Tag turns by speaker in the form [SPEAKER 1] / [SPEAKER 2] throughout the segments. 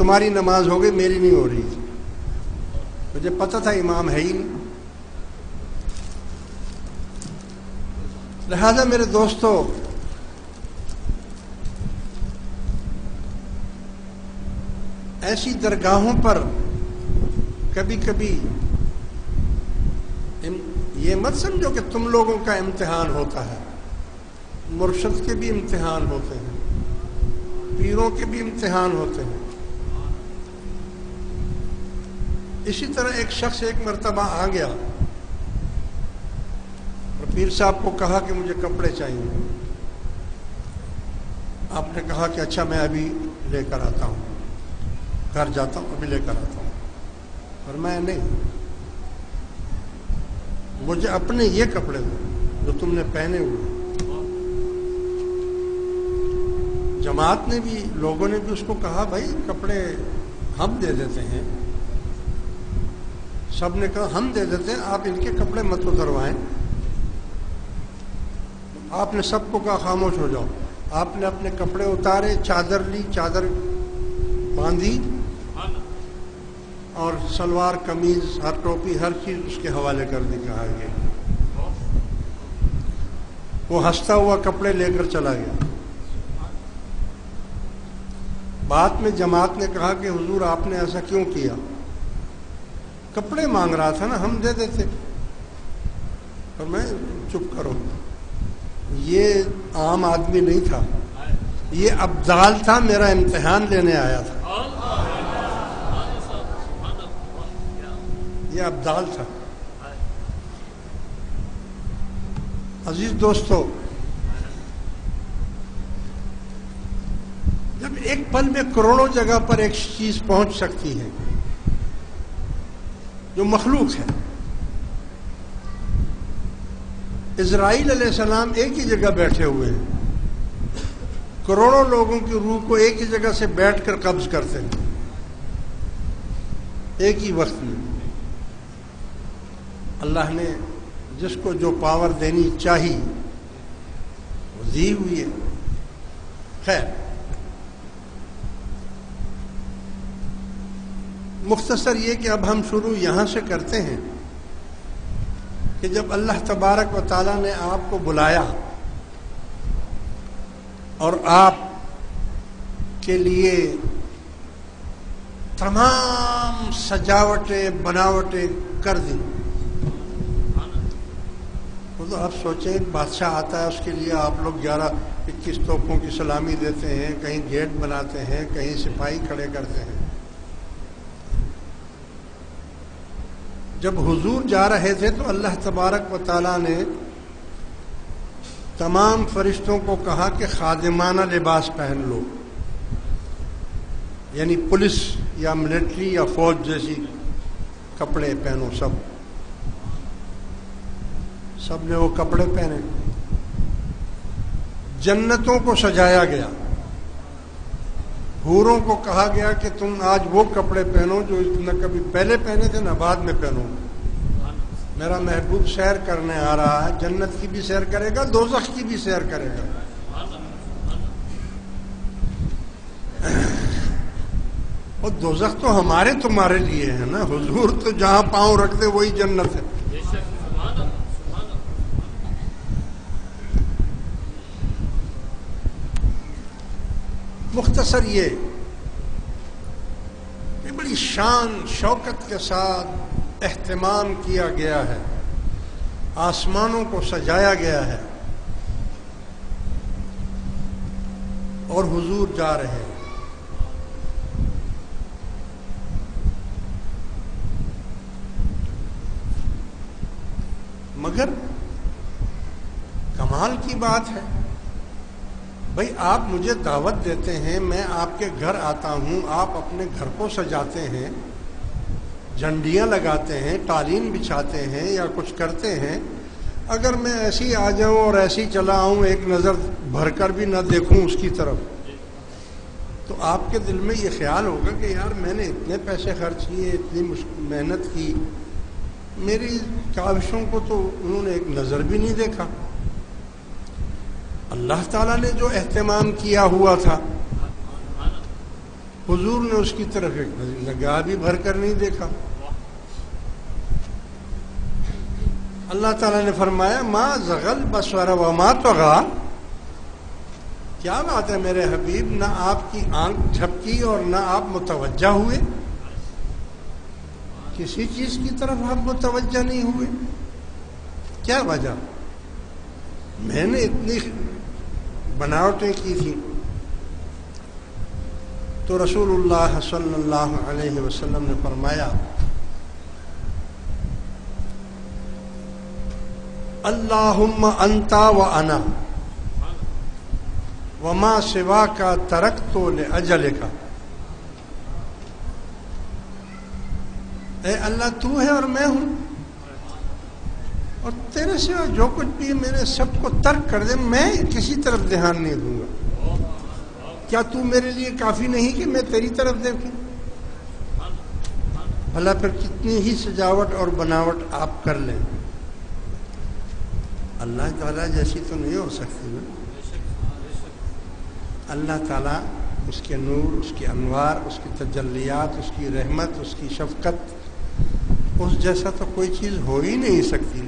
[SPEAKER 1] تمہاری نماز ہو گئی، میری نہیں ہو رہی تھی. مجھے پتہ تھا امام ہے ہی نہیں. لہذا میرے دوستو، ایسی درگاہوں پر کبھی کبھی یہ مت سمجھو کہ تم لوگوں کا امتحان ہوتا ہے. مرشد کے بھی امتحان ہوتے ہیں، پیروں کے بھی امتحان ہوتے ہیں. اسی طرح ایک شخص ایک مرتبہ آ گیا اور پیر صاحب کو کہا کہ مجھے کپڑے چاہیے. آپ نے کہا کہ اچھا میں ابھی لے کر آتا ہوں، گھر جاتا ہوں ابھی لے کر آتا ہوں. اور میں نہیں، مجھے اپنے یہ کپڑے دو جو تم نے پہنے ہوئے. جماعت نے بھی، لوگوں نے بھی اس کو کہا بھائی کپڑے ہم دے دیتے ہیں. سب نے کہا ہم دے دیتے ہیں، آپ ان کے کپڑے مت اتروائیں. آپ نے سب کو کہا خاموش ہو جاؤ. آپ نے اپنے کپڑے اتارے، چادر لی، چادر باندھی اور سلوار قمیض ہر ٹوپی ہر چیز اس کے حوالے کر دی. کہا گیا وہ ہنستا ہوا کپڑے لے کر چلا گیا. بعد میں جماعت نے کہا کہ حضور آپ نے ایسا کیوں کیا؟ کپڑے مانگ رہا تھا نا، ہم دے دیتے. اور میں چپ کرو، یہ عام آدمی نہیں تھا، یہ ابدال تھا، میرا امتحان لینے آیا تھا. یہ ابدال تھا. عزیز دوستو، جب ایک پل میں کروڑوں جگہ پر ایک چیز پہنچ سکتی ہے جو مخلوق ہے. اسرائیل علیہ السلام ایک ہی جگہ بیٹھے ہوئے ہیں، کروڑوں لوگوں کی روح کو ایک ہی جگہ سے بیٹھ کر قبض کرتے ہیں ایک ہی وقت میں. اللہ نے جس کو جو پاور دینی چاہی وہ دی ہوئی ہے. خیر، مختصر یہ کہ اب ہم شروع یہاں سے کرتے ہیں کہ جب اللہ تبارک و تعالیٰ نے آپ کو بلایا اور آپ کے لیے تمام سجاوٹیں بناوٹیں کر دی. تو آپ سوچیں ایک بادشاہ آتا ہے، اس کے لیے آپ لوگ 11-21 توپوں کی سلامی دیتے ہیں، کہیں گیٹ بناتے ہیں، کہیں سپاہی کھڑے کرتے ہیں. جب حضور جا رہے تھے تو اللہ تبارک و تعالیٰ نے تمام فرشتوں کو کہا کہ خادمانہ لباس پہن لو، یعنی پولیس یا ملٹری یا فوج جیسی کپڑے پہنو. سب نے وہ کپڑے پہنے. جنتوں کو سجایا گیا، حوروں کو کہا گیا کہ تم آج وہ کپڑے پہنو جو نہ کبھی پہلے پہنے تھے نہ بعد میں پہنو. میرا محبوب سیر کرنے آ رہا ہے، جنت کی بھی سیر کرے گا، دوزخ کی بھی سیر کرے گا. اور دوزخ تو ہمارے تمہارے لیے ہے نا، حضور تو جہاں پاؤں رکھتے وہی جنت ہے. مختصر یہ کہ بڑی شان شوکت کے ساتھ اہتمام کیا گیا ہے، آسمانوں کو سجایا گیا ہے اور حضور جا رہے ہیں. مگر کمال کی بات ہے بھائی، آپ مجھے دعوت دیتے ہیں، میں آپ کے گھر آتا ہوں، آپ اپنے گھر کو سجاتے ہیں، جھنڈیاں لگاتے ہیں، قالین بچھاتے ہیں یا کچھ کرتے ہیں. اگر میں ایسی آ جاؤں اور ایسی چلا آؤں، ایک نظر بھر کر بھی نہ دیکھوں اس کی طرف، تو آپ کے دل میں یہ خیال ہوگا کہ یار میں نے اتنے پیسے خرچ کیے، اتنی محنت کی، میری کاوشوں کو تو انہوں نے ایک نظر بھی نہیں دیکھا. اللہ تعالیٰ نے جو اہتمام کیا ہوا تھا حضور نے اس کی طرف ایک نگاہ بھی بھر کر نہیں دیکھا. اللہ تعالیٰ نے فرمایا ما زغل بصر وما طغى. کیا بات ہے میرے حبیب، نہ آپ کی آنکھ جھپکی اور نہ آپ متوجہ ہوئے، کسی چیز کی طرف آپ متوجہ نہیں ہوئے. کیا وجہ؟ میں نے اتنی بناوٹیں کی تھی. تو رسول اللہ صلی اللہ علیہ وسلم نے فرمایا اللہم انتا و انا وما سواک ترکت لأجلک. اے اللہ تو ہے اور میں ہوں، اور تیرے سوا جو کچھ بھی میں نے سب کو ترک کر دے، میں کسی طرف دھیان نہیں دوں گا. کیا تو میرے لیے کافی نہیں کہ میں تیری طرف دیکھوں؟ بھلا پھر کتنی ہی سجاوٹ اور بناوٹ آپ کر لیں، اللہ تعالیٰ جیسی تو نہیں ہو سکتی نا. اللہ تعالیٰ، اس کے نور، اس کے انوار، اس کی تجلیات، اس کی رحمت، اس کی شفقت، اس جیسا تو کوئی چیز ہو ہی نہیں سکتی.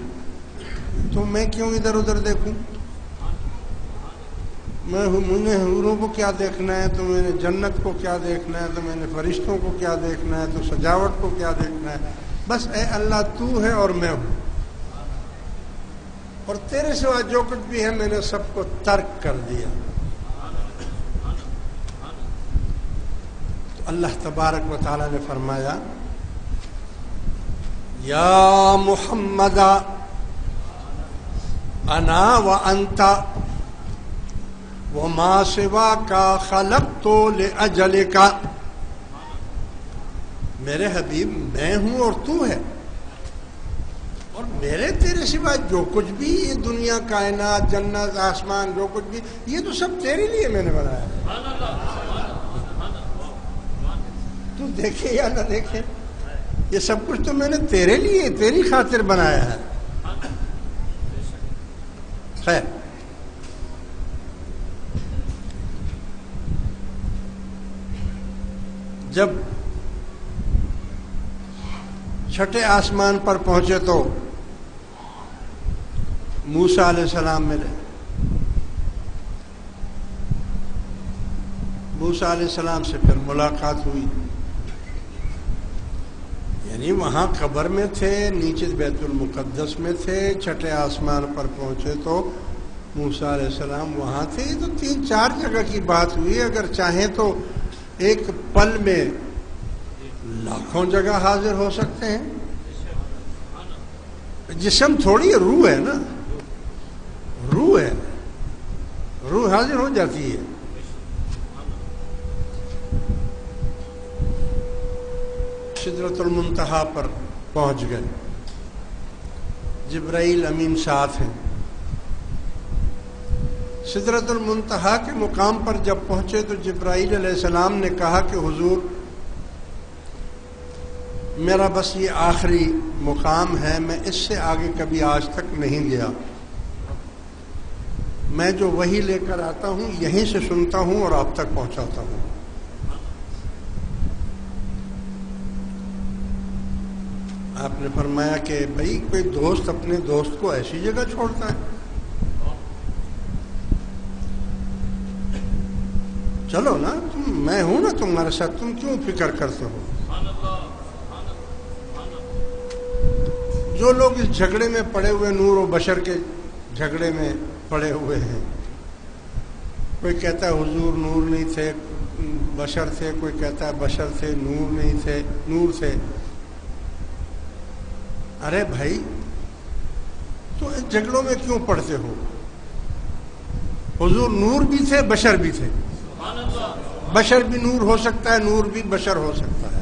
[SPEAKER 1] تو میں کیوں ادھر ادھر دیکھوں؟ مجھے حوروں کو کیا دیکھنا ہے، تو میں نے جنت کو کیا دیکھنا ہے، تو میں نے فرشتوں کو کیا دیکھنا ہے، تو سجاوٹ کو کیا دیکھنا ہے. بس اے اللہ تو ہے اور میں ہوں، اور تیرے سوا جو کچھ بھی ہے میں نے سب کو ترک کر دیا. تو اللہ تبارک و تعالی نے فرمایا یا محمد انا وانت وما سواک خلقت لأجلک. میرے حبیب میں ہوں اور تو ہے، اور میرے تیرے سوا جو کچھ بھی یہ دنیا، کائنات، جنت، آسمان، جو کچھ بھی، یہ تو سب تیرے لیے میں نے بنایا ہے. تو دیکھے یا نہ دیکھے، یہ سب کچھ تو میں نے تیرے لیے، تیری خاطر بنایا ہے. خیر، جب چھٹے آسمان پر پہنچے تو موسیٰ علیہ السلام ملے. موسیٰ علیہ السلام سے پھر ملاقات ہوئی، یعنی وہاں قبر میں تھے، نیچے بیت المقدس میں تھے. چھٹے آسمان پر پہنچے تو موسیٰ علیہ السلام وہاں تھے. یہ تو 3-4 جگہ کی بات ہوئی. اگر چاہیں تو ایک پل میں لاکھوں جگہ حاضر ہو سکتے ہیں. جسم تھوڑی روح ہے نا، روح ہے، روح حاضر ہو جاتی ہے. سدرۃ المنتہا پر پہنچ گئے. جبرائیل امین ساتھ ہیں. سدرۃ المنتہا کے مقام پر جب پہنچے تو جبرائیل علیہ السلام نے کہا کہ حضور میرا بس یہ آخری مقام ہے، میں اس سے آگے کبھی آج تک نہیں گیا. میں جو وحی لے کر آتا ہوں یہیں سے سنتا ہوں اور آپ تک پہنچاتا ہوں. آپ نے فرمایا کہ بھائی کوئی دوست اپنے دوست کو ایسی جگہ چھوڑتا ہے؟ چلو نا، میں ہوں نا تمہارے ساتھ، تم کیوں فکر کرتے ہو؟ جو لوگ اس جھگڑے میں پڑے ہوئے، نور و بشر کے جھگڑے میں پڑے ہوئے ہیں، کوئی کہتا ہے حضور نور نہیں تھے، بشر تھے، کوئی کہتا ہے بشر تھے، نور نہیں تھے، نور تھے. ارے بھائی، تو اس جھگڑوں میں کیوں پڑتے ہو؟ حضور نور بھی تھے، بشر بھی تھے. بشر بھی نور ہو سکتا ہے، نور بھی بشر ہو سکتا ہے.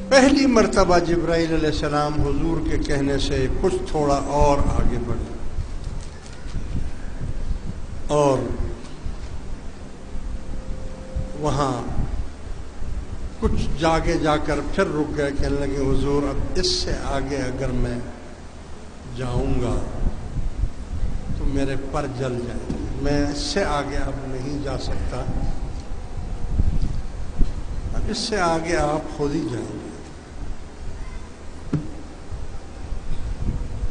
[SPEAKER 1] پہلی مرتبہ جبرائیل علیہ السلام حضور کے کہنے سے کچھ تھوڑا اور آگے بڑھے اور وہاں کچھ جاگے جا کر پھر رک گئے. کہنے لگے حضور اب اس سے آگے اگر میں جاؤں گا تو میرے پر جل جائیں گے، میں اس سے آگے اب نہیں جا سکتا، اب اس سے آگے آپ خود ہی جائیں گے۔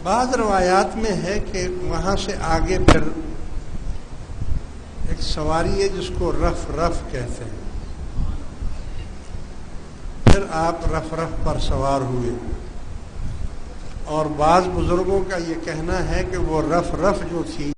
[SPEAKER 1] بعض روایات میں ہے کہ وہاں سے آگے پھر ایک سواری ہے جس کو رف رف کہتے ہیں، پھر آپ رف رف پر سوار ہوئے، اور بعض بزرگوں کا یہ کہنا ہے کہ وہ رف رف جو تھی